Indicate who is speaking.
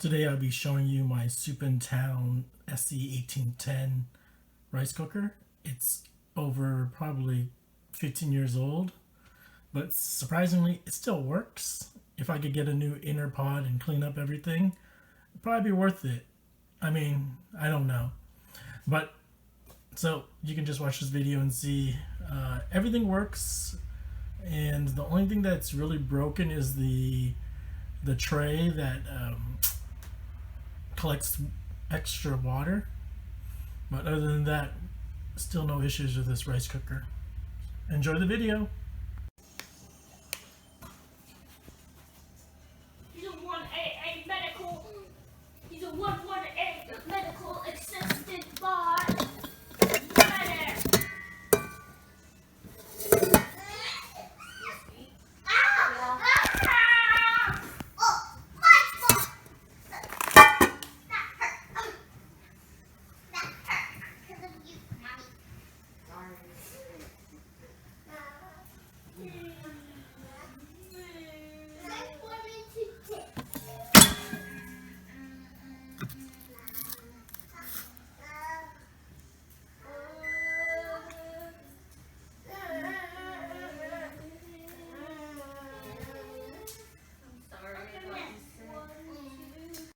Speaker 1: Today I'll be showing you my Supentown sc-1810 rice cooker. It's over probably 15 years old, but surprisingly it still works. If I could get a new inner pod and clean up everything, it'd probably be worth it. I mean, I don't know. But so you can just watch this video and see everything works, and the only thing that's really broken is the tray that collects extra water. But other than that, still no issues with this rice cooker. Enjoy the video.